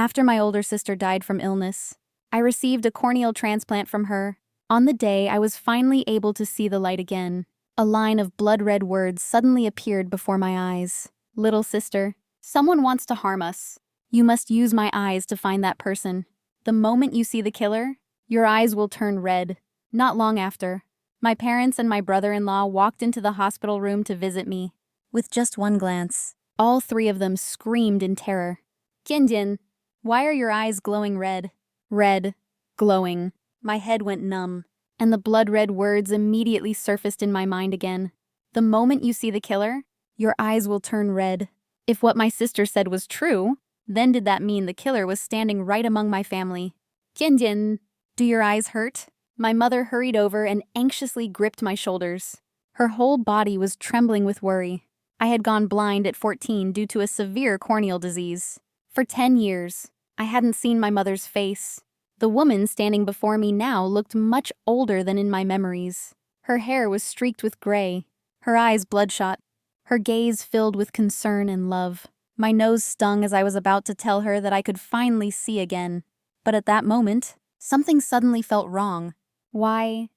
After my older sister died from illness, I received a corneal transplant from her. On the day I was finally able to see the light again, a line of blood-red words suddenly appeared before my eyes. Little sister, someone wants to harm us. You must use my eyes to find that person. The moment you see the killer, your eyes will turn red. Not long after, my parents and my brother-in-law walked into the hospital room to visit me. With just one glance, all three of them screamed in terror. Kinjin, why are your eyes glowing red? Red, glowing. My head went numb, and the blood-red words immediately surfaced in my mind again. The moment you see the killer, your eyes will turn red. If what my sister said was true, then did that mean the killer was standing right among my family? Kinjin, do your eyes hurt? My mother hurried over and anxiously gripped my shoulders. Her whole body was trembling with worry. I had gone blind at 14 due to a severe corneal disease. For 10 years, I hadn't seen my mother's face. The woman standing before me now looked much older than in my memories. Her hair was streaked with gray, her eyes bloodshot, her gaze filled with concern and love. My nose stung as I was about to tell her that I could finally see again. But at that moment, something suddenly felt wrong. Why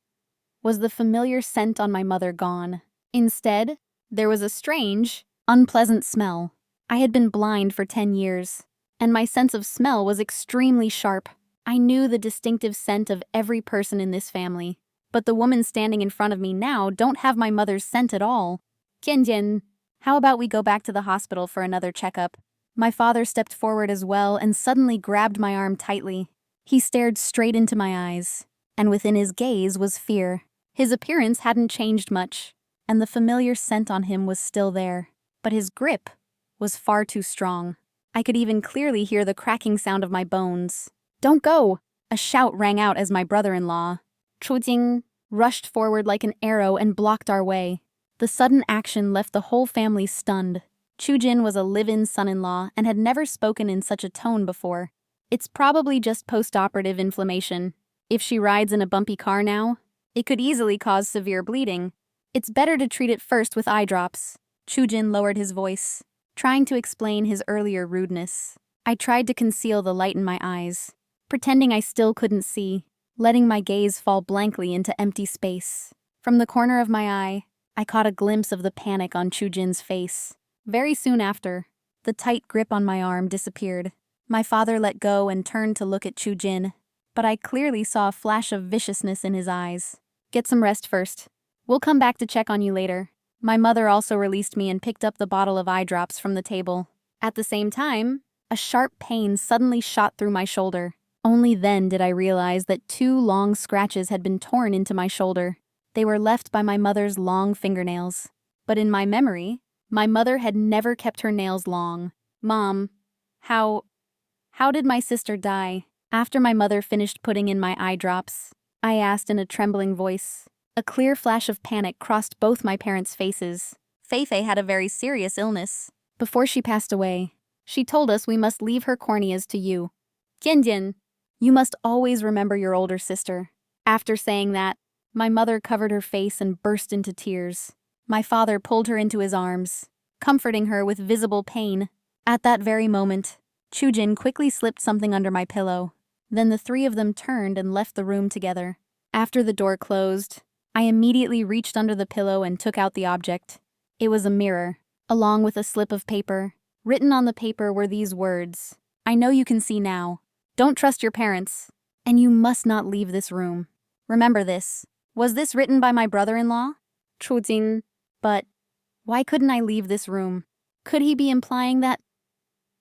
was the familiar scent on my mother gone? Instead, there was a strange, unpleasant smell. I had been blind for 10 years, and my sense of smell was extremely sharp. I knew the distinctive scent of every person in this family, but the woman standing in front of me now don't have my mother's scent at all. Kinjin, how about we go back to the hospital for another checkup? My father stepped forward as well and suddenly grabbed my arm tightly. He stared straight into my eyes, and within his gaze was fear. His appearance hadn't changed much, and the familiar scent on him was still there, but his grip was far too strong. I could even clearly hear the cracking sound of my bones. Don't go! A shout rang out as my brother-in-law, Chujing, rushed forward like an arrow and blocked our way. The sudden action left the whole family stunned. Chujin was a live-in son-in-law and had never spoken in such a tone before. It's probably just post-operative inflammation. If she rides in a bumpy car now, it could easily cause severe bleeding. It's better to treat it first with eye drops. Chujin lowered his voice, trying to explain his earlier rudeness. I tried to conceal the light in my eyes, pretending I still couldn't see, letting my gaze fall blankly into empty space. From the corner of my eye, I caught a glimpse of the panic on Chujin's face. Very soon after, the tight grip on my arm disappeared. My father let go and turned to look at Chujin, but I clearly saw a flash of viciousness in his eyes. Get some rest first. We'll come back to check on you later. My mother also released me and picked up the bottle of eye drops from the table. At the same time, a sharp pain suddenly shot through my shoulder. Only then did I realize that 2 long scratches had been torn into my shoulder. They were left by my mother's long fingernails. But in my memory, my mother had never kept her nails long. Mom, how did my sister die? After my mother finished putting in my eye drops, I asked in a trembling voice. A clear flash of panic crossed both my parents' faces. Feifei had a very serious illness. Before she passed away, she told us we must leave her corneas to you. Kinjin, you must always remember your older sister. After saying that, my mother covered her face and burst into tears. My father pulled her into his arms, comforting her with visible pain. At that very moment, Chujin quickly slipped something under my pillow. Then the 3 of them turned and left the room together. After the door closed, I immediately reached under the pillow and took out the object. It was a mirror, along with a slip of paper. Written on the paper were these words: I know you can see now. Don't trust your parents, and you must not leave this room. Remember this. Was this written by my brother-in-law? Chujin. But why couldn't I leave this room? Could he be implying that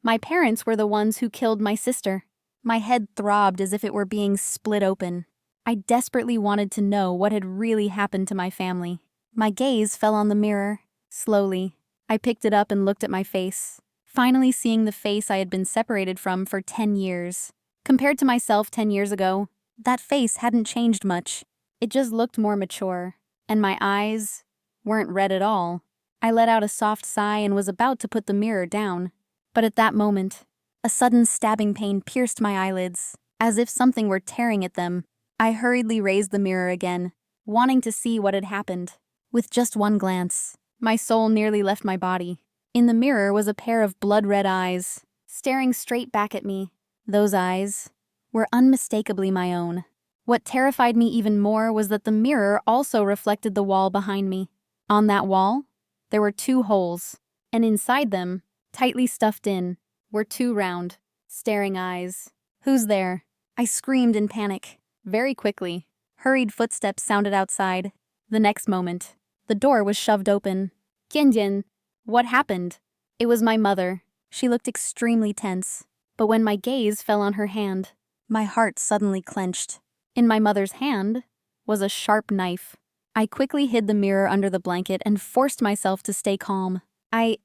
my parents were the ones who killed my sister? My head throbbed as if it were being split open. I desperately wanted to know what had really happened to my family. My gaze fell on the mirror. Slowly, I picked it up and looked at my face, finally seeing the face I had been separated from for 10 years. Compared to myself 10 years ago, that face hadn't changed much. It just looked more mature, and my eyes weren't red at all. I let out a soft sigh and was about to put the mirror down. But at that moment, a sudden stabbing pain pierced my eyelids, as if something were tearing at them. I hurriedly raised the mirror again, wanting to see what had happened. With just one glance, my soul nearly left my body. In the mirror was a pair of blood-red eyes, staring straight back at me. Those eyes were unmistakably my own. What terrified me even more was that the mirror also reflected the wall behind me. On that wall, there were 2 holes, and inside them, tightly stuffed in, were 2 round, staring eyes. "Who's there?" I screamed in panic. Very quickly, hurried footsteps sounded outside. The next moment, the door was shoved open. "Jianjian, what happened?" It was my mother. She looked extremely tense, but when my gaze fell on her hand, my heart suddenly clenched. In my mother's hand was a sharp knife. I quickly hid the mirror under the blanket and forced myself to stay calm. I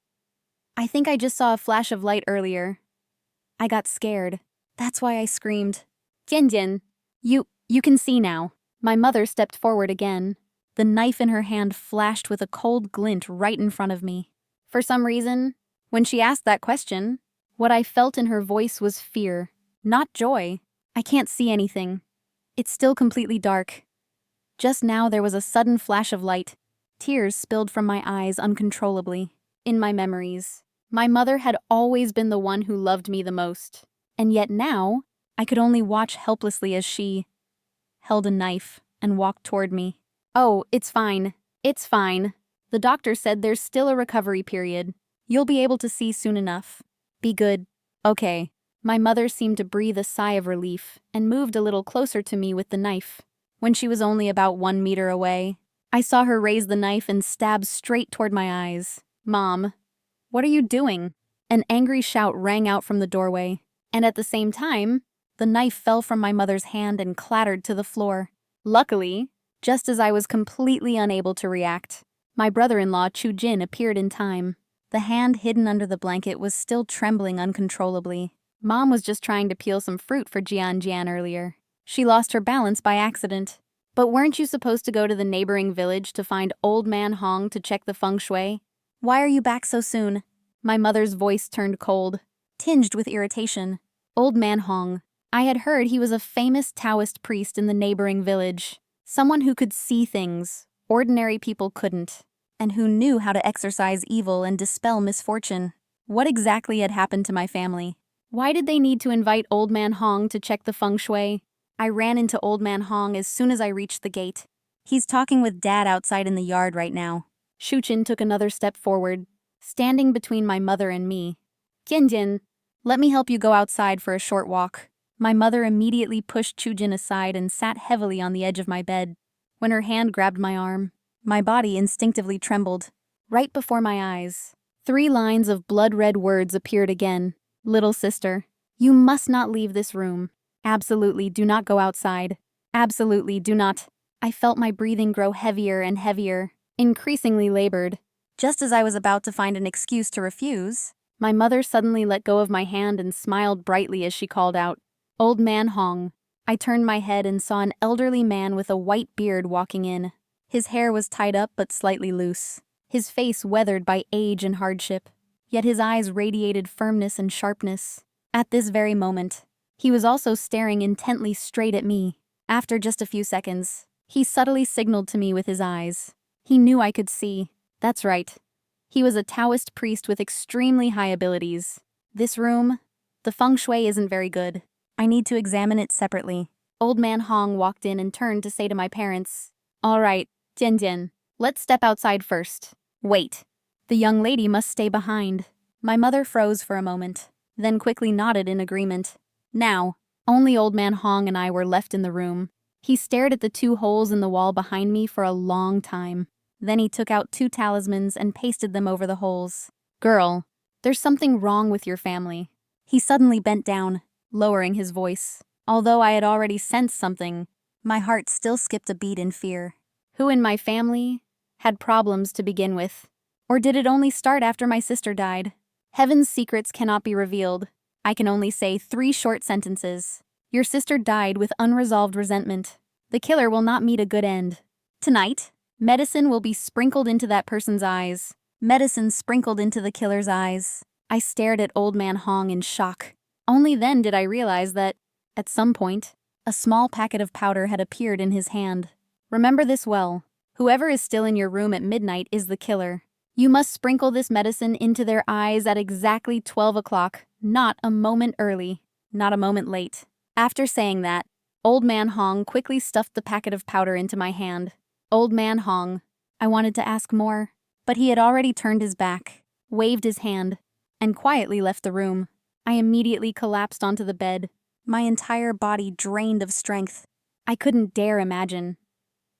think I just saw a flash of light earlier. I got scared. That's why I screamed. "Jianjian, you can see now." My mother stepped forward again. The knife in her hand flashed with a cold glint right in front of me. For some reason, when she asked that question, what I felt in her voice was fear, not joy. "I can't see anything. It's still completely dark." Just now there was a sudden flash of light. Tears spilled from my eyes uncontrollably. In my memories, my mother had always been the one who loved me the most. And yet now, I could only watch helplessly as she held a knife and walked toward me. "Oh, it's fine. It's fine. The doctor said there's still a recovery period. You'll be able to see soon enough. Be good." "Okay." My mother seemed to breathe a sigh of relief and moved a little closer to me with the knife. When she was only about 1 meter away, I saw her raise the knife and stab straight toward my eyes. "Mom, what are you doing?" An angry shout rang out from the doorway, and at the same time, the knife fell from my mother's hand and clattered to the floor. Luckily, just as I was completely unable to react, my brother-in-law Chu Jin appeared in time. The hand hidden under the blanket was still trembling uncontrollably. Mom was just trying to peel some fruit for Jian Jian earlier. She lost her balance by accident. "But weren't you supposed to go to the neighboring village to find Old Man Hong to check the feng shui? Why are you back so soon?" My mother's voice turned cold, tinged with irritation. Old Man Hong. I had heard he was a famous Taoist priest in the neighboring village. Someone who could see things ordinary people couldn't, and who knew how to exorcise evil and dispel misfortune. What exactly had happened to my family? Why did they need to invite Old Man Hong to check the feng shui? I ran into Old Man Hong as soon as I reached the gate. "He's talking with Dad outside in the yard right now." Shuqin took another step forward, standing between my mother and me. "Jianjian, let me help you go outside for a short walk." My mother immediately pushed Chujin aside and sat heavily on the edge of my bed. When her hand grabbed my arm, my body instinctively trembled. Right before my eyes, 3 lines of blood-red words appeared again. "Little sister, you must not leave this room. Absolutely do not go outside. Absolutely do not." I felt my breathing grow heavier and heavier, increasingly labored. Just as I was about to find an excuse to refuse, my mother suddenly let go of my hand and smiled brightly as she called out, "Old Man Hong." I turned my head and saw an elderly man with a white beard walking in. His hair was tied up but slightly loose, his face weathered by age and hardship, yet his eyes radiated firmness and sharpness. At this very moment, he was also staring intently straight at me. After just a few seconds, he subtly signaled to me with his eyes. He knew I could see. That's right. He was a Taoist priest with extremely high abilities. "This room, the feng shui isn't very good. I need to examine it separately." Old Man Hong walked in and turned to say to my parents, "All right, Jianjian, let's step outside first." "Wait. The young lady must stay behind." My mother froze for a moment, then quickly nodded in agreement. Now, only Old Man Hong and I were left in the room. He stared at the 2 holes in the wall behind me for a long time. Then he took out 2 talismans and pasted them over the holes. "Girl, there's something wrong with your family." He suddenly bent down, lowering his voice. Although I had already sensed something, my heart still skipped a beat in fear. Who in my family had problems to begin with? Or did it only start after my sister died? Heaven's secrets cannot be revealed. I can only say 3 short sentences. Your sister died with unresolved resentment. The killer will not meet a good end. Tonight, medicine will be sprinkled into that person's eyes. Medicine sprinkled into the killer's eyes. I stared at Old Man Hong in shock. Only then did I realize that, at some point, a small packet of powder had appeared in his hand. Remember this well. Whoever is still in your room at midnight is the killer. You must sprinkle this medicine into their eyes at exactly 12 o'clock, not a moment early. Not a moment late. After saying that, Old Man Hong quickly stuffed the packet of powder into my hand. Old Man Hong. I wanted to ask more, but he had already turned his back, waved his hand, and quietly left the room. I immediately collapsed onto the bed, my entire body drained of strength. I couldn't dare imagine.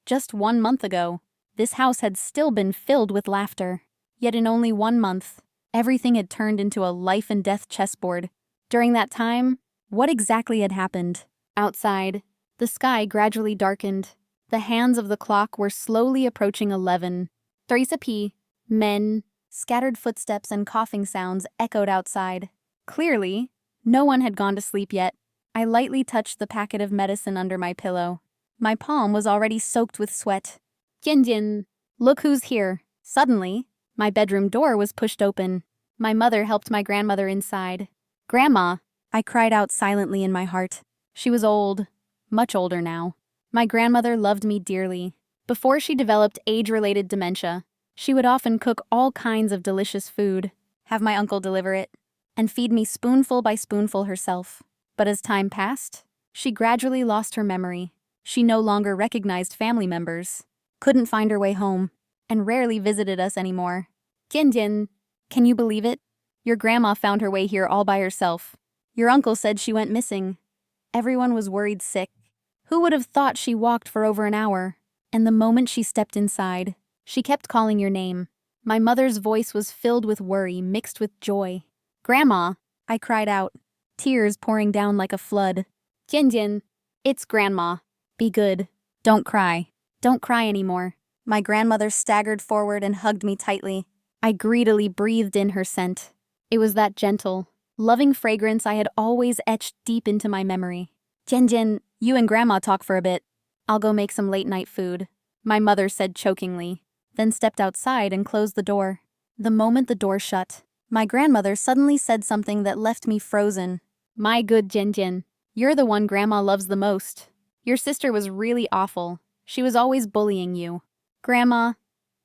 Just 1 month ago, this house had still been filled with laughter. Yet in only 1 month, everything had turned into a life and death chessboard. During that time, what exactly had happened? Outside, the sky gradually darkened. The hands of the clock were slowly approaching 11. 3 men, scattered footsteps and coughing sounds echoed outside. Clearly, no one had gone to sleep yet. I lightly touched the packet of medicine under my pillow. My palm was already soaked with sweat. Jianjian, look who's here. Suddenly, my bedroom door was pushed open. My mother helped my grandmother inside. Grandma, I cried out silently in my heart. She was old, much older now. My grandmother loved me dearly. Before she developed age-related dementia, she would often cook all kinds of delicious food, have my uncle deliver it, and feed me spoonful by spoonful herself. But as time passed, she gradually lost her memory. She no longer recognized family members, couldn't find her way home, and rarely visited us anymore. Jianjian, can you believe it? Your grandma found her way here all by herself. Your uncle said she went missing. Everyone was worried sick. Who would have thought she walked for over an hour? And the moment she stepped inside, she kept calling your name. My mother's voice was filled with worry mixed with joy. Grandma, I cried out, tears pouring down like a flood. Jianjian, it's Grandma. Be good. Don't cry. Don't cry anymore. My grandmother staggered forward and hugged me tightly. I greedily breathed in her scent. It was that gentle, loving fragrance I had always etched deep into my memory. Jianjian, you and Grandma talk for a bit. I'll go make some late-night food, my mother said chokingly, then stepped outside and closed the door. The moment the door shut, my grandmother suddenly said something that left me frozen. My good Jianjian, you're the one Grandma loves the most. Your sister was really awful. She was always bullying you. Grandma,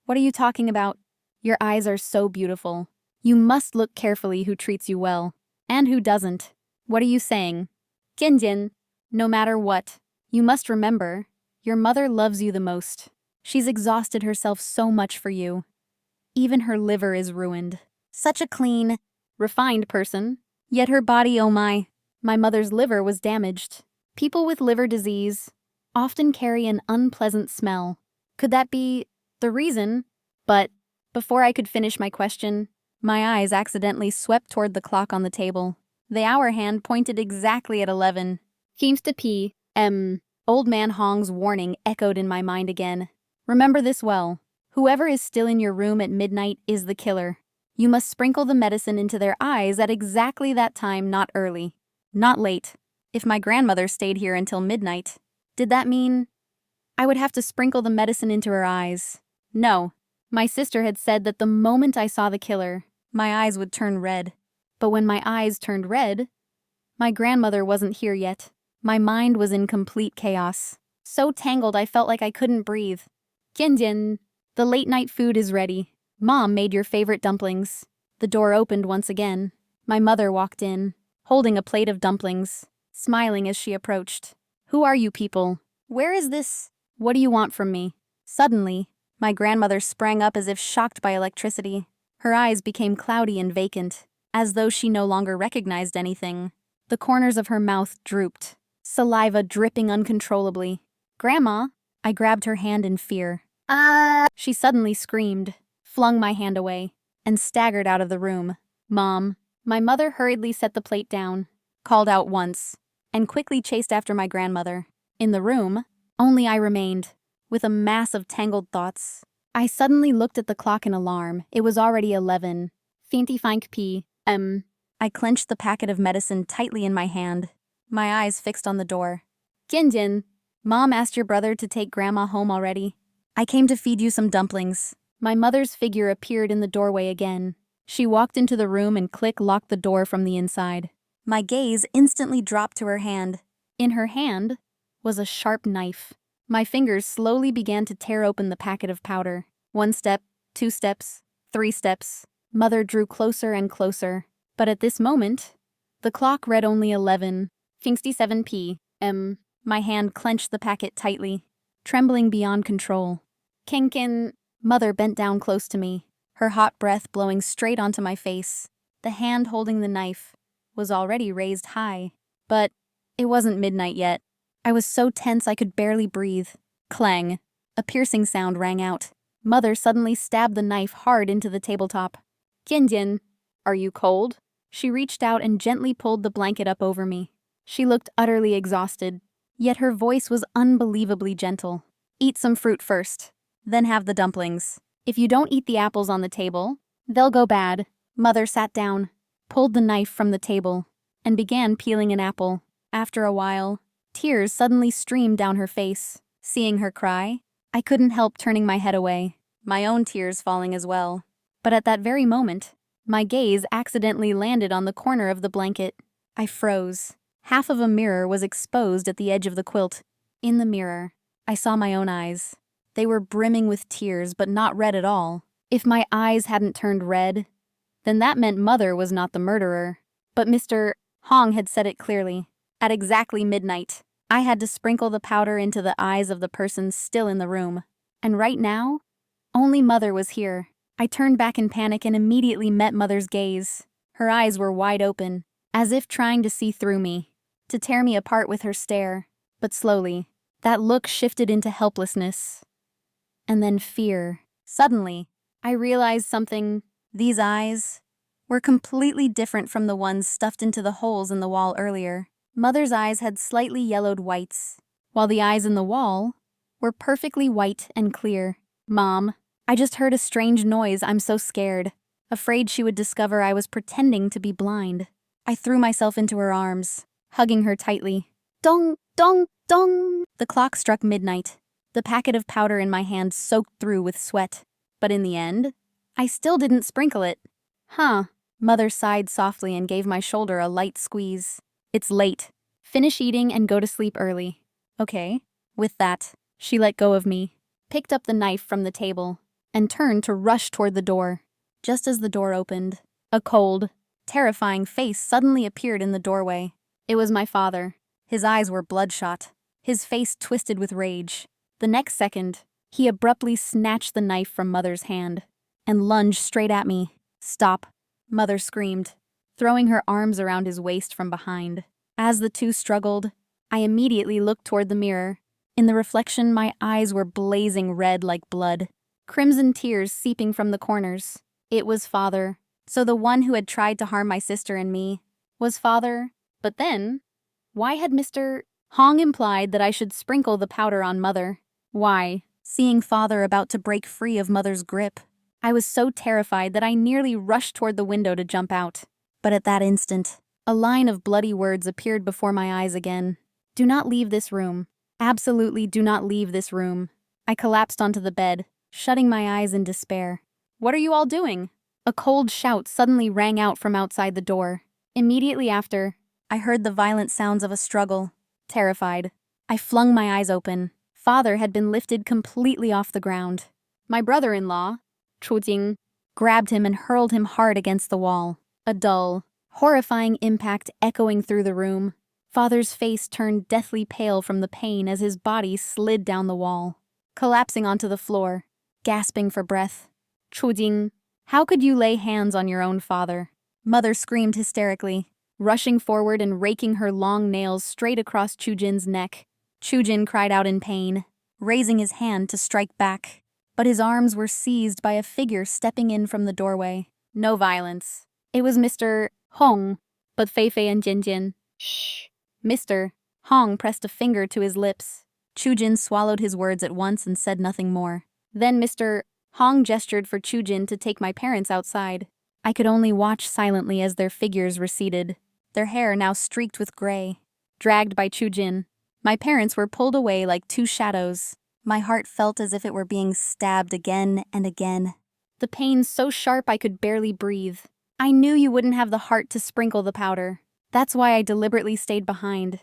what are you talking about? Your eyes are so beautiful. You must look carefully who treats you well, and who doesn't. What are you saying? Jianjian, no matter what, you must remember, your mother loves you the most. She's exhausted herself so much for you. Even her liver is ruined. Such a clean, refined person, yet her body, oh my mother's liver was damaged. People with liver disease often carry an unpleasant smell. Could that be the reason? But before I could finish my question, my eyes accidentally swept toward the clock on the table. The hour hand pointed exactly at 11. Seems to p.m. Old Man Hong's warning echoed in my mind again. Remember this well. Whoever is still in your room at midnight is the killer. You must sprinkle the medicine into their eyes at exactly that time, not early, not late. If my grandmother stayed here until midnight, did that mean I would have to sprinkle the medicine into her eyes? No. My sister had said that the moment I saw the killer, my eyes would turn red. But when my eyes turned red, my grandmother wasn't here yet. My mind was in complete chaos. So tangled I felt like I couldn't breathe. Jianjian, the late-night food is ready. Mom made your favorite dumplings. The door opened once again. My mother walked in, holding a plate of dumplings, smiling as she approached. Who are you people? Where is this? What do you want from me? Suddenly, my grandmother sprang up as if shocked by electricity. Her eyes became cloudy and vacant, as though she no longer recognized anything. The corners of her mouth drooped, saliva dripping uncontrollably. Grandma, I grabbed her hand in fear. She suddenly screamed, flung my hand away, and staggered out of the room. Mom, my mother hurriedly set the plate down, called out once, and quickly chased after my grandmother. In the room, only I remained, with a mass of tangled thoughts. I suddenly looked at the clock in alarm. It was already 11. 25 p.m. I clenched the packet of medicine tightly in my hand, my eyes fixed on the door. Jianjian, Mom asked your brother to take Grandma home already. I came to feed you some dumplings. My mother's figure appeared in the doorway again. She walked into the room and locked the door from the inside. My gaze instantly dropped to her hand. In her hand was a sharp knife. My fingers slowly began to tear open the packet of powder. 1 step, 2 steps, 3 steps. Mother drew closer and closer. But at this moment, The clock read only 11:57 p.m. My hand clenched the packet tightly, trembling beyond control. Kenkin, Mother bent down close to me, her hot breath blowing straight onto my face. The hand holding the knife was already raised high. But it wasn't midnight yet. I was so tense I could barely breathe. Clang. A piercing sound rang out. Mother suddenly stabbed the knife hard into the tabletop. Jianjian, are you cold? She reached out and gently pulled the blanket up over me. She looked utterly exhausted, yet her voice was unbelievably gentle. Eat some fruit first, then have the dumplings. If you don't eat the apples on the table, they'll go bad. Mother sat down, pulled the knife from the table, and began peeling an apple. After a while, tears suddenly streamed down her face. Seeing her cry, I couldn't help turning my head away, my own tears falling as well. But at that very moment, my gaze accidentally landed on the corner of the blanket. I froze. Half of a mirror was exposed at the edge of the quilt. In the mirror, I saw my own eyes. They were brimming with tears, but not red at all. If my eyes hadn't turned red, then that meant Mother was not the murderer. But Mr. Hong had said it clearly. At exactly midnight, I had to sprinkle the powder into the eyes of the person still in the room. And right now, only Mother was here. I turned back in panic and immediately met Mother's gaze. Her eyes were wide open, as if trying to see through me, to tear me apart with her stare. But slowly, that look shifted into helplessness. And then fear. Suddenly, I realized something. These eyes were completely different from the ones stuffed into the holes in the wall earlier. Mother's eyes had slightly yellowed whites, while the eyes in the wall were perfectly white and clear. Mom, I just heard a strange noise. I'm so scared, afraid she would discover I was pretending to be blind. I threw myself into her arms, hugging her tightly. Dong, dong, dong! The clock struck midnight, the packet of powder in my hand soaked through with sweat. But in the end, I still didn't sprinkle it. Huh. Mother sighed softly and gave my shoulder a light squeeze. It's late. Finish eating and go to sleep early. Okay. With that, she let go of me, picked up the knife from the table, and turned to rush toward the door. Just as the door opened, a cold, terrifying face suddenly appeared in the doorway. It was my father. His eyes were bloodshot, his face twisted with rage. The next second, he abruptly snatched the knife from Mother's hand and lunged straight at me. Stop, Mother screamed, throwing her arms around his waist from behind. As the two struggled, I immediately looked toward the mirror. In the reflection, my eyes were blazing red like blood, crimson tears seeping from the corners. It was Father. So the one who had tried to harm my sister and me was Father. But then, why had Mr. Hong implied that I should sprinkle the powder on Mother? Why, seeing Father about to break free of Mother's grip, I was so terrified that I nearly rushed toward the window to jump out. But at that instant, a line of bloody words appeared before my eyes again. Do not leave this room. Absolutely do not leave this room. I collapsed onto the bed, shutting my eyes in despair. What are you all doing? A cold shout suddenly rang out from outside the door. Immediately after, I heard the violent sounds of a struggle. Terrified, I flung my eyes open. Father had been lifted completely off the ground. My brother-in-law, Chu Jing, grabbed him and hurled him hard against the wall. A dull, horrifying impact echoing through the room. Father's face turned deathly pale from the pain as his body slid down the wall, collapsing onto the floor, gasping for breath. Chu Jing, how could you lay hands on your own father? Mother screamed hysterically, rushing forward and raking her long nails straight across Chu Jin's neck. Chu Jin cried out in pain, raising his hand to strike back. But his arms were seized by a figure stepping in from the doorway. No violence. It was Mr. Hong, but Fei Fei and Jian Jian. Shh. Mr. Hong pressed a finger to his lips. Chu Jin swallowed his words at once and said nothing more. Then Mr. Hong gestured for Chu Jin to take my parents outside. I could only watch silently as their figures receded, their hair now streaked with gray. Dragged by Chu Jin, my parents were pulled away like two shadows. My heart felt as if it were being stabbed again and again. The pain so sharp I could barely breathe. I knew you wouldn't have the heart to sprinkle the powder. That's why I deliberately stayed behind.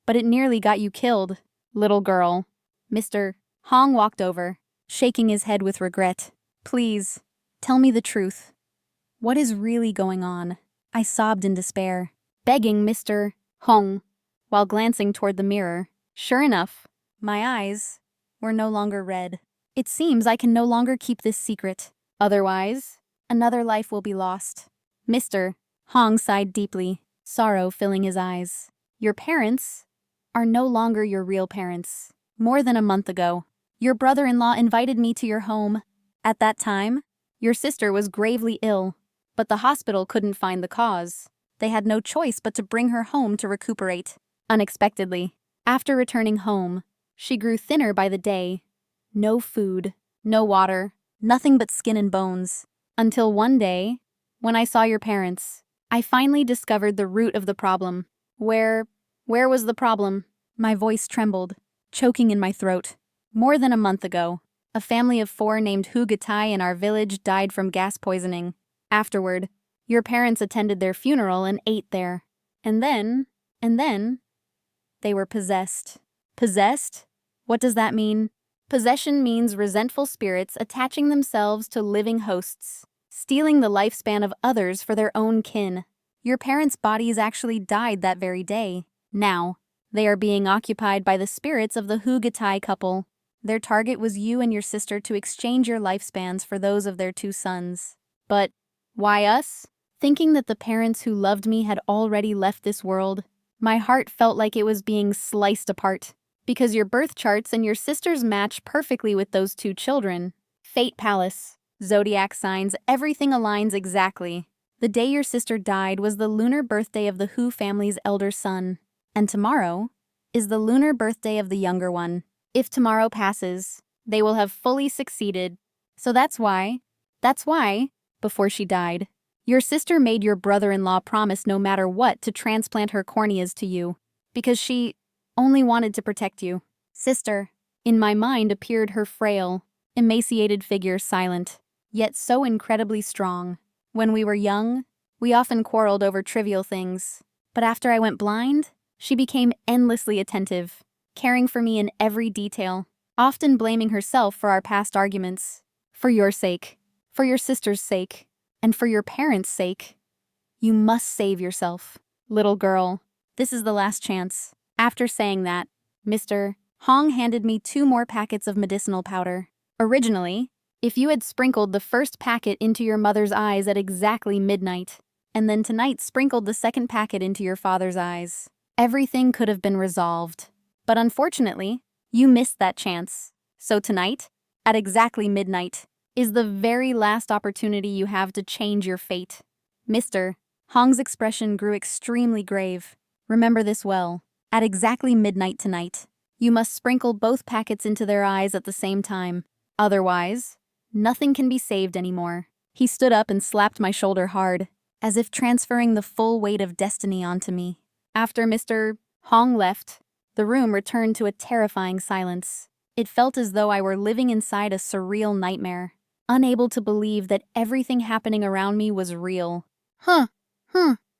But it nearly got you killed, little girl. Mr. Hong walked over, shaking his head with regret. Please, tell me the truth. What is really going on? I sobbed in despair. begging Mr. Hong, while glancing toward the mirror. Sure enough, my eyes were no longer red. It seems I can no longer keep this secret. Otherwise, another life will be lost. Mr. Hong sighed deeply, sorrow filling his eyes. Your parents are no longer your real parents. More than a month ago, your brother-in-law invited me to your home. At that time, your sister was gravely ill, but the hospital couldn't find the cause. They had no choice but to bring her home to recuperate. Unexpectedly, after returning home, she grew thinner by the day. No food, no water, nothing but skin and bones. Until one day, when I saw your parents, I finally discovered the root of the problem. Where was the problem? My voice trembled, choking in my throat. More than a month ago, a family of 4 named Hu Gatai in our village died from gas poisoning. Afterward, your parents attended their funeral and ate there. And then, they were possessed. Possessed? What does that mean? Possession means resentful spirits attaching themselves to living hosts, stealing the lifespan of others for their own kin. Your parents' bodies actually died that very day. Now, they are being occupied by the spirits of the Hu Gatai couple. Their target was you and your sister to exchange your lifespans for those of their 2 sons. But why us? Thinking that the parents who loved me had already left this world, my heart felt like it was being sliced apart. Because your birth charts and your sister's match perfectly with those 2 children. Fate Palace, zodiac signs, everything aligns exactly. The day your sister died was the lunar birthday of the Hu family's elder son. And tomorrow is the lunar birthday of the younger one. If tomorrow passes, they will have fully succeeded. So that's why, before she died, your sister made your brother-in-law promise no matter what to transplant her corneas to you. Because she only wanted to protect you. Sister, in my mind appeared her frail, emaciated figure, silent, yet so incredibly strong. When we were young, we often quarreled over trivial things. But after I went blind, she became endlessly attentive, caring for me in every detail, often blaming herself for our past arguments. For your sake, for your sister's sake, and for your parents' sake, you must save yourself. Little girl, this is the last chance. After saying that, Mr. Hong handed me 2 more packets of medicinal powder. Originally, if you had sprinkled the first packet into your mother's eyes at exactly midnight, and then tonight sprinkled the second packet into your father's eyes, everything could have been resolved. But unfortunately, you missed that chance. So tonight, at exactly midnight, is the very last opportunity you have to change your fate. Mr. Hong's expression grew extremely grave. Remember this well. At exactly midnight tonight, you must sprinkle both packets into their eyes at the same time. Otherwise, nothing can be saved anymore. He stood up and slapped my shoulder hard, as if transferring the full weight of destiny onto me. After Mr. Hong left, the room returned to a terrifying silence. It felt as though I were living inside a surreal nightmare, unable to believe that everything happening around me was real.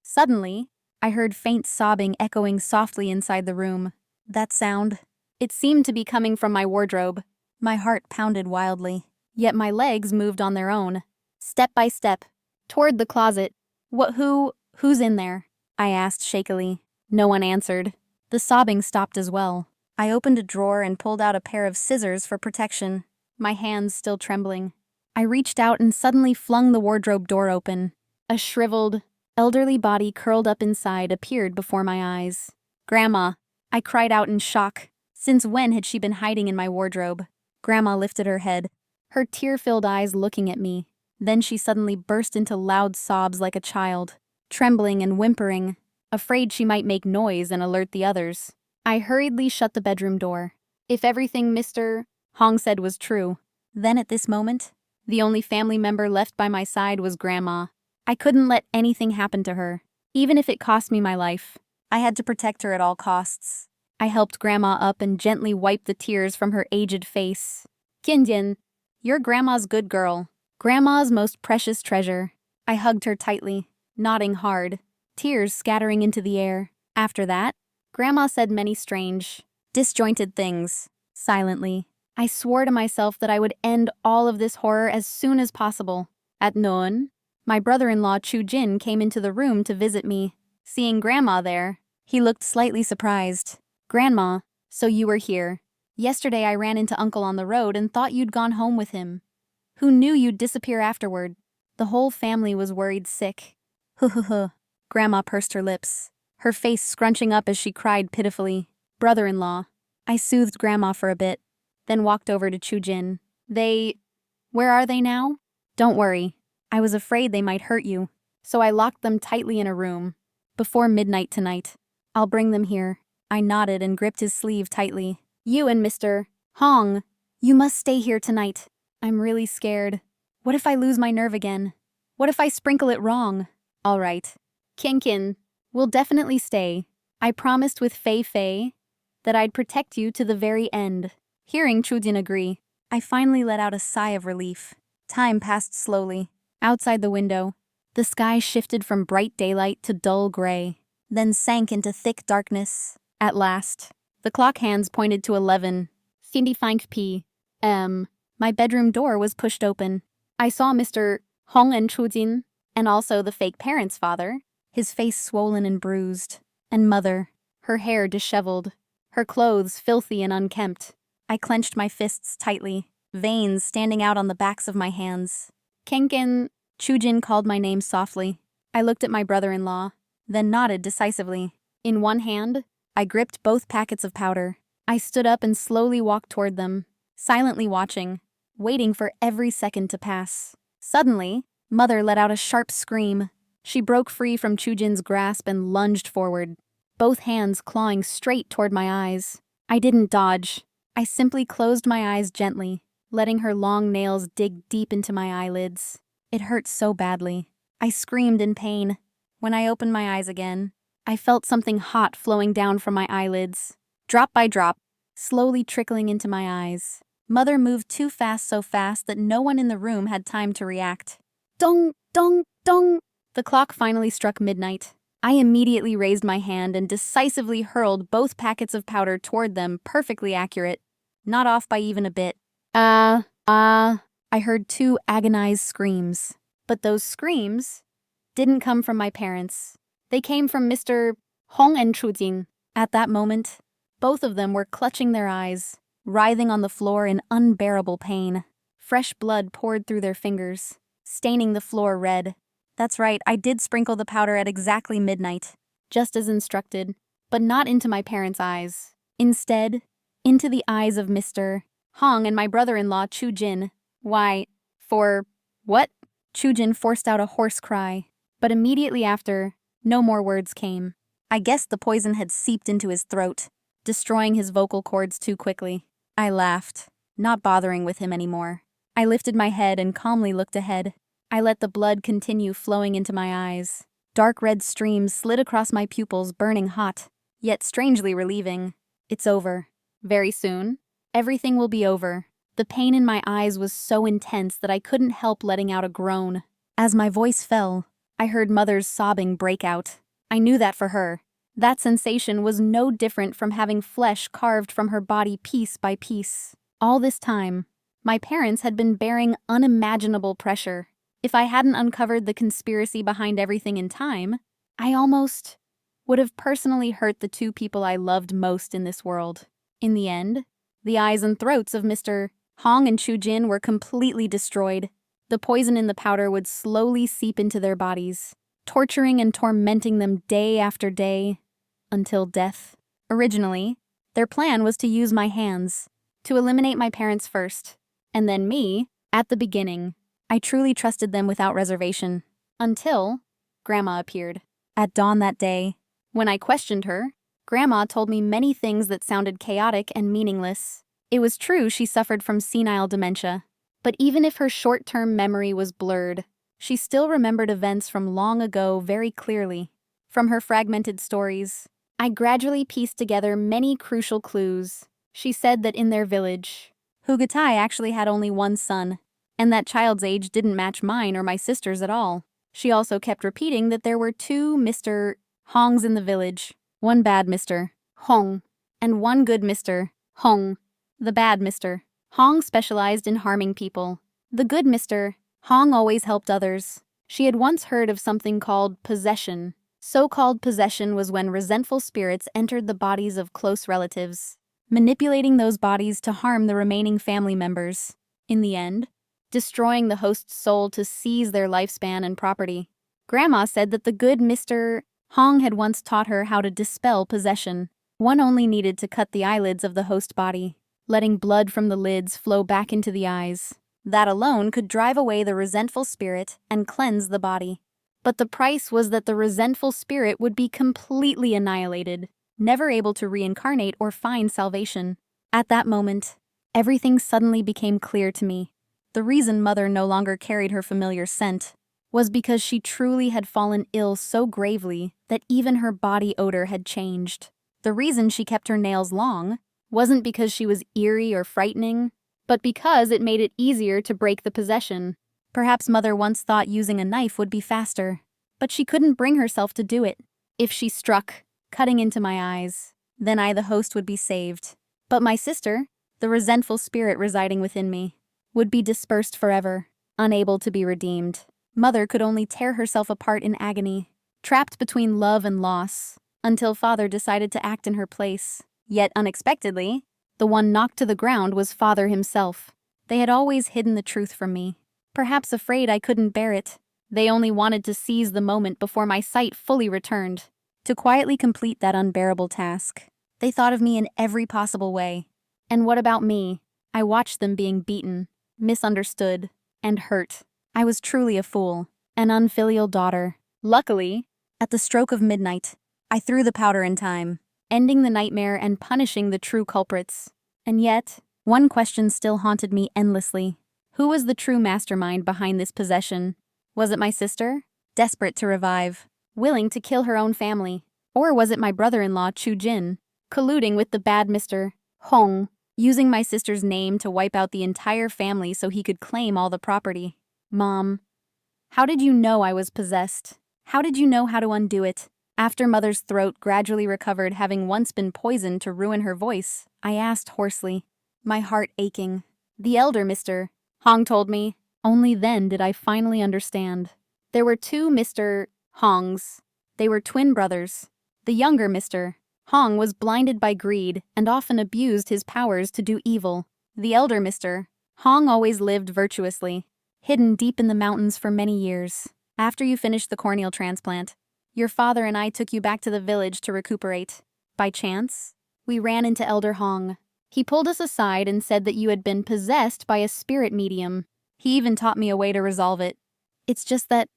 Suddenly, I heard faint sobbing echoing softly inside the room. That sound, it seemed to be coming from my wardrobe. My heart pounded wildly, yet my legs moved on their own, step by step, toward the closet. Who's in there? I asked shakily. No one answered. The sobbing stopped as well. I opened a drawer and pulled out a pair of scissors for protection, my hands still trembling. I reached out and suddenly flung the wardrobe door open. A shriveled, elderly body curled up inside appeared before my eyes. Grandma, I cried out in shock. Since when had she been hiding in my wardrobe? Grandma lifted her head, her tear-filled eyes looking at me. Then she suddenly burst into loud sobs like a child, trembling and whimpering, afraid she might make noise and alert the others. I hurriedly shut the bedroom door. If everything Mr. Hong said was true, then at this moment, the only family member left by my side was Grandma. I couldn't let anything happen to her, even if it cost me my life. I had to protect her at all costs. I helped Grandma up and gently wiped the tears from her aged face. Kinjin, you're Grandma's good girl, Grandma's most precious treasure. I hugged her tightly, nodding hard, tears scattering into the air. After that, Grandma said many strange, disjointed things, silently. I swore to myself that I would end all of this horror as soon as possible. At noon, my brother-in-law Chu Jin came into the room to visit me. Seeing Grandma there, he looked slightly surprised. Grandma, so you were here. Yesterday I ran into Uncle on the road and thought you'd gone home with him. Who knew you'd disappear afterward? The whole family was worried sick. Huh. Grandma pursed her lips, her face scrunching up as she cried pitifully. Brother-in-law. I soothed Grandma for a bit, then walked over to Chujin. Where are they now? Don't worry. I was afraid they might hurt you, so I locked them tightly in a room. Before midnight tonight. I'll bring them here. I nodded and gripped his sleeve tightly. You and Mr. Hong, you must stay here tonight. I'm really scared. What if I lose my nerve again? What if I sprinkle it wrong? All right. Kinkin, we'll definitely stay. I promised with Fei that I'd protect you to the very end. Hearing Chujin agree, I finally let out a sigh of relief. Time passed slowly. Outside the window, the sky shifted from bright daylight to dull gray, then sank into thick darkness. At last, the clock hands pointed to 11:55 p.m. My bedroom door was pushed open. I saw Mr. Hong and Chujin, and also the fake parent's father, his face swollen and bruised, and mother, her hair disheveled, her clothes filthy and unkempt. I clenched my fists tightly, veins standing out on the backs of my hands. Kenken, Chujin called my name softly. I looked at my brother-in-law, then nodded decisively. In one hand, I gripped both packets of powder. I stood up and slowly walked toward them, silently watching, waiting for every second to pass. Suddenly, Mother let out a sharp scream. She broke free from Chujin's grasp and lunged forward, both hands clawing straight toward my eyes. I didn't dodge. I simply closed my eyes gently, letting her long nails dig deep into my eyelids. It hurt so badly. I screamed in pain. When I opened my eyes again, I felt something hot flowing down from my eyelids, drop by drop, slowly trickling into my eyes. Mother moved too fast, so fast that no one in the room had time to react. Dong, dong, dong! The clock finally struck midnight. I immediately raised my hand and decisively hurled both packets of powder toward them, perfectly accurate, not off by even a bit. I heard two agonized screams. But those screams didn't come from my parents. They came from Mr. Hong and Chujin. At that moment, both of them were clutching their eyes, writhing on the floor in unbearable pain. Fresh blood poured through their fingers, staining the floor red. That's right, I did sprinkle the powder at exactly midnight, just as instructed, but not into my parents' eyes. Instead, into the eyes of Mr. Hong and my brother-in-law Chujin. Why, for what? Chujin forced out a hoarse cry, but immediately after, no more words came. I guess the poison had seeped into his throat, destroying his vocal cords too quickly. I laughed, not bothering with him anymore. I lifted my head and calmly looked ahead. I let the blood continue flowing into my eyes. Dark red streams slid across my pupils, burning hot, yet strangely relieving. It's over. Very soon, everything will be over. The pain in my eyes was so intense that I couldn't help letting out a groan. As my voice fell, I heard Mother's sobbing break out. I knew that for her. That sensation was no different from having flesh carved from her body piece by piece. All this time, my parents had been bearing unimaginable pressure. If I hadn't uncovered the conspiracy behind everything in time, I almost would have personally hurt the two people I loved most in this world. In the end, the eyes and throats of Mr. Hong and Chujin were completely destroyed. The poison in the powder would slowly seep into their bodies, torturing and tormenting them day after day, until death. Originally, their plan was to use my hands, to eliminate my parents first, and then me, at the beginning. I truly trusted them without reservation. Until Grandma appeared. At dawn that day, when I questioned her, Grandma told me many things that sounded chaotic and meaningless. It was true she suffered from senile dementia, but even if her short-term memory was blurred, she still remembered events from long ago very clearly. From her fragmented stories, I gradually pieced together many crucial clues. She said that in their village, Hugatai actually had only one son, and that child's age didn't match mine or my sister's at all. She also kept repeating that there were two Mr. Hongs in the village, one bad Mr. Hong, and one good Mr. Hong. The bad Mr. Hong specialized in harming people. The good Mr. Hong always helped others. She had once heard of something called possession, So-called possession was when resentful spirits entered the bodies of close relatives, manipulating those bodies to harm the remaining family members. In the end, destroying the host's soul to seize their lifespan and property. Grandma said that the good Mr. Hong had once taught her how to dispel possession. One only needed to cut the eyelids of the host body, letting blood from the lids flow back into the eyes. That alone could drive away the resentful spirit and cleanse the body. But the price was that the resentful spirit would be completely annihilated, never able to reincarnate or find salvation. At that moment, everything suddenly became clear to me. The reason Mother no longer carried her familiar scent was because she truly had fallen ill so gravely that even her body odor had changed. The reason she kept her nails long wasn't because she was eerie or frightening, but because it made it easier to break the possession. Perhaps Mother once thought using a knife would be faster, but she couldn't bring herself to do it. If she struck, cutting into my eyes, then I, the host, would be saved. But my sister, the resentful spirit residing within me, would be dispersed forever, unable to be redeemed. Mother could only tear herself apart in agony, trapped between love and loss, until Father decided to act in her place. Yet unexpectedly, the one knocked to the ground was Father himself. They had always hidden the truth from me, perhaps afraid I couldn't bear it. They only wanted to seize the moment before my sight fully returned, to quietly complete that unbearable task. They thought of me in every possible way. And what about me? I watched them being beaten, misunderstood, and hurt. I was truly a fool, an unfilial daughter. Luckily, at the stroke of midnight, I threw the powder in time, ending the nightmare and punishing the true culprits. And yet, one question still haunted me endlessly. Who was the true mastermind behind this possession? Was it my sister, desperate to revive, willing to kill her own family? Or was it my brother-in-law, Chu Jin, colluding with the bad Mr. Hong, using my sister's name to wipe out the entire family so he could claim all the property? Mom, how did you know I was possessed? How did you know how to undo it? After Mother's throat gradually recovered, having once been poisoned to ruin her voice, I asked hoarsely, my heart aching. The elder Mr. Hong told me. Only then did I finally understand. There were two Mr. Hongs. They were twin brothers. The younger Mr. Hong was blinded by greed and often abused his powers to do evil. The elder Mr. Hong always lived virtuously, hidden deep in the mountains for many years. After you finished the corneal transplant, your father and I took you back to the village to recuperate. By chance, we ran into Elder Hong. He pulled us aside and said that you had been possessed by a spirit medium. He even taught me a way to resolve it. It's just that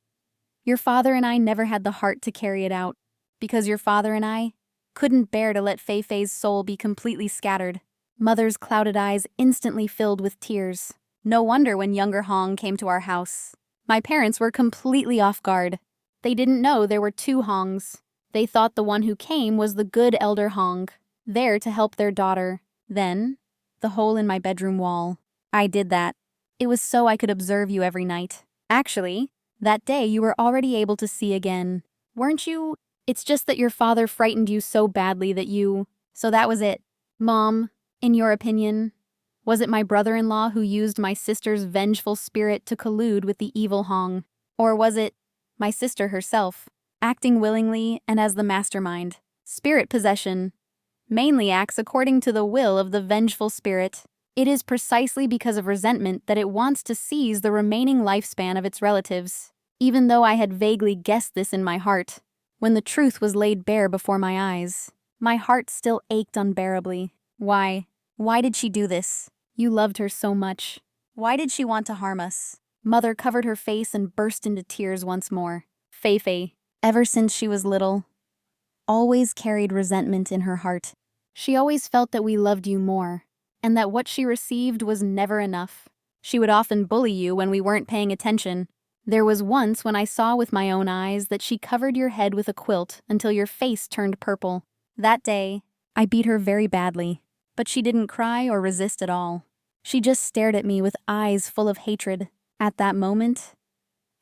your father and I never had the heart to carry it out, because your father and I couldn't bear to let Fei Fei's soul be completely scattered. Mother's clouded eyes instantly filled with tears. No wonder when younger Hong came to our house. My parents were completely off guard. They didn't know there were two Hongs. They thought the one who came was the good Elder Hong, there to help their daughter. Then, the hole in my bedroom wall. I did that. It was so I could observe you every night. Actually, that day you were already able to see again. Weren't you? It's just that your father frightened you so badly that you... So that was it. Mom, in your opinion, was it my brother-in-law who used my sister's vengeful spirit to collude with the evil Hong? Or was it my sister herself, acting willingly and as the mastermind? Spirit possession mainly acts according to the will of the vengeful spirit. It is precisely because of resentment that it wants to seize the remaining lifespan of its relatives. Even though I had vaguely guessed this in my heart, when the truth was laid bare before my eyes, my heart still ached unbearably. Why did she do this? You loved her so much. Why did she want to harm us? Mother covered her face and burst into tears once more. Fei Fei, ever since she was little, always carried resentment in her heart. She always felt that we loved you more, and that what she received was never enough. She would often bully you when we weren't paying attention. There was once when I saw with my own eyes that she covered your head with a quilt until your face turned purple. That day, I beat her very badly, but she didn't cry or resist at all. She just stared at me with eyes full of hatred. At that moment,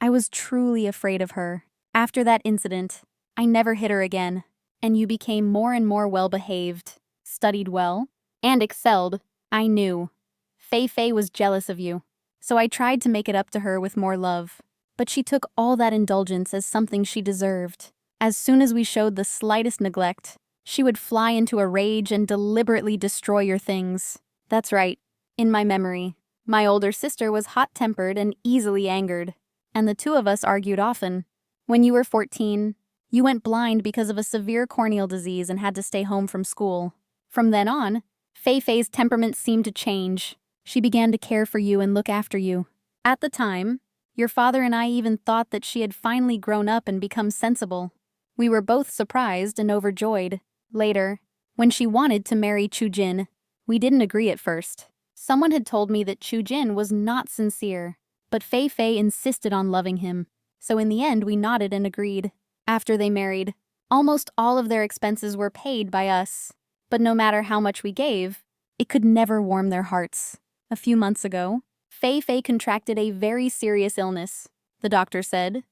I was truly afraid of her. After that incident, I never hit her again, and you became more and more well-behaved, studied well, and excelled. I knew. Fei Fei was jealous of you, so I tried to make it up to her with more love. But she took all that indulgence as something she deserved. As soon as we showed the slightest neglect, she would fly into a rage and deliberately destroy your things. That's right. In my memory, my older sister was hot-tempered and easily angered, and the two of us argued often. When you were 14, you went blind because of a severe corneal disease and had to stay home from school. From then on, Fei Fei's temperament seemed to change. She began to care for you and look after you. At the time, your father and I even thought that she had finally grown up and become sensible. We were both surprised and overjoyed. Later, when she wanted to marry Chu Jin, we didn't agree at first. Someone had told me that Chu Jin was not sincere, but Fei Fei insisted on loving him. So in the end, we nodded and agreed. After they married, almost all of their expenses were paid by us. But no matter how much we gave, it could never warm their hearts. A few months ago, Fei Fei contracted a very serious illness. The doctor said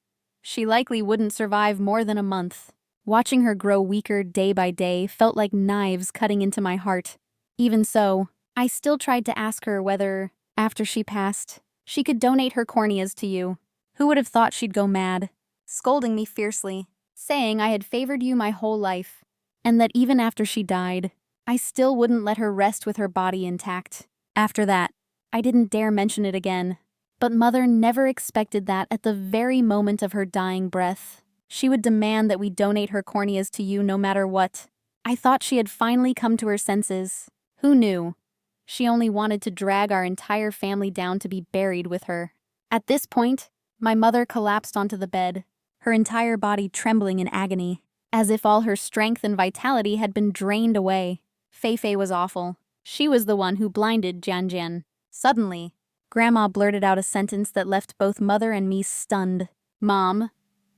she likely wouldn't survive more than a month. Watching her grow weaker day by day felt like knives cutting into my heart. Even so, I still tried to ask her whether, after she passed, she could donate her corneas to you. Who would have thought she'd go mad, scolding me fiercely, saying I had favored you my whole life, and that even after she died, I still wouldn't let her rest with her body intact. After that, I didn't dare mention it again. But Mother never expected that at the very moment of her dying breath, she would demand that we donate her corneas to you no matter what. I thought she had finally come to her senses. Who knew? She only wanted to drag our entire family down to be buried with her. At this point, my mother collapsed onto the bed, her entire body trembling in agony, as if all her strength and vitality had been drained away. Fei Fei was awful. She was the one who blinded Jian Jian. Suddenly, Grandma blurted out a sentence that left both Mother and me stunned. "Mom,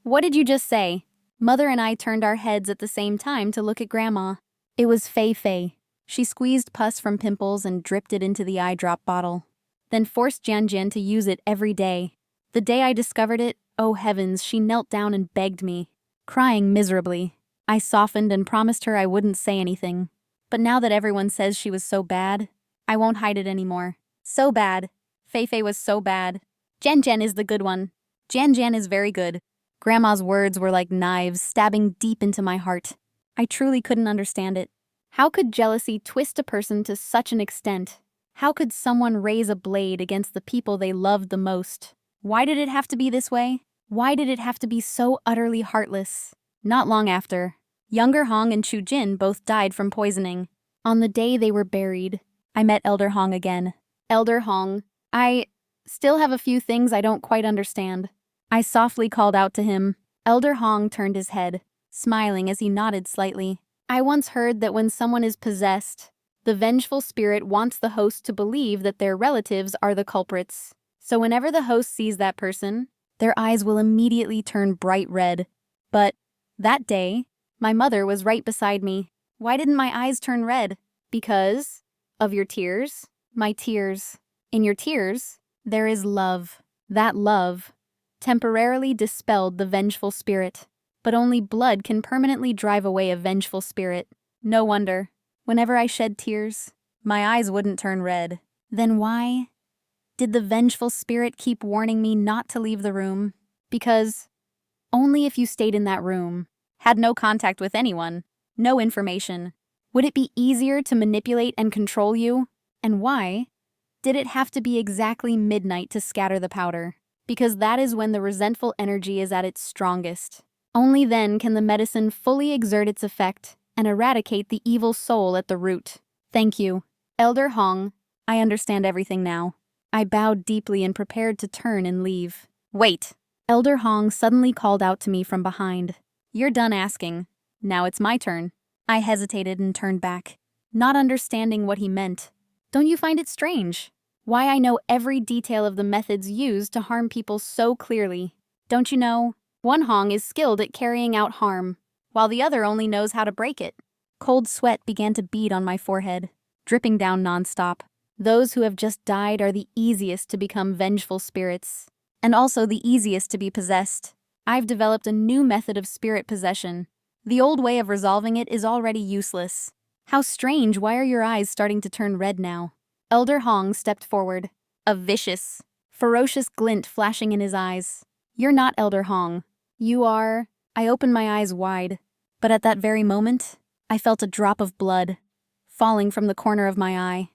what did you just say?" Mother and I turned our heads at the same time to look at Grandma. It was Fei Fei. She squeezed pus from pimples and dripped it into the eye drop bottle, then forced Jian Jian to use it every day. The day I discovered it, oh heavens, she knelt down and begged me, crying miserably. I softened and promised her I wouldn't say anything. But now that everyone says she was so bad, I won't hide it anymore. So bad. Fei Fei was so bad. Jian Jian is the good one. Jian Jian is very good. Grandma's words were like knives stabbing deep into my heart. I truly couldn't understand it. How could jealousy twist a person to such an extent? How could someone raise a blade against the people they loved the most? Why did it have to be this way? Why did it have to be so utterly heartless? Not long after, younger Hong and Chu Jin both died from poisoning. On the day they were buried, I met Elder Hong again. Elder Hong, I still have a few things I don't quite understand. I softly called out to him. Elder Hong turned his head, smiling as he nodded slightly. I once heard that when someone is possessed, the vengeful spirit wants the host to believe that their relatives are the culprits. So whenever the host sees that person, their eyes will immediately turn bright red. But that day, my mother was right beside me. Why didn't my eyes turn red? Because of your tears? My tears. In your tears, there is love. That love temporarily dispelled the vengeful spirit. But only blood can permanently drive away a vengeful spirit. No wonder, whenever I shed tears, my eyes wouldn't turn red. Then why did the vengeful spirit keep warning me not to leave the room? Because only if you stayed in that room, had no contact with anyone, no information, would it be easier to manipulate and control you? And why did it have to be exactly midnight to scatter the powder? Because that is when the resentful energy is at its strongest. Only then can the medicine fully exert its effect and eradicate the evil soul at the root. Thank you, Elder Hong. I understand everything now. I bowed deeply and prepared to turn and leave. Wait! Elder Hong suddenly called out to me from behind. You're done asking. Now it's my turn. I hesitated and turned back, not understanding what he meant. Don't you find it strange? Why I know every detail of the methods used to harm people so clearly. Don't you know? One Hong is skilled at carrying out harm, while the other only knows how to break it. Cold sweat began to bead on my forehead, dripping down nonstop. Those who have just died are the easiest to become vengeful spirits, and also the easiest to be possessed. I've developed a new method of spirit possession. The old way of resolving it is already useless. How strange, why are your eyes starting to turn red now? Elder Hong stepped forward, a vicious, ferocious glint flashing in his eyes. You're not Elder Hong. You are I opened my eyes wide, but at that very moment, I felt a drop of blood falling from the corner of my eye.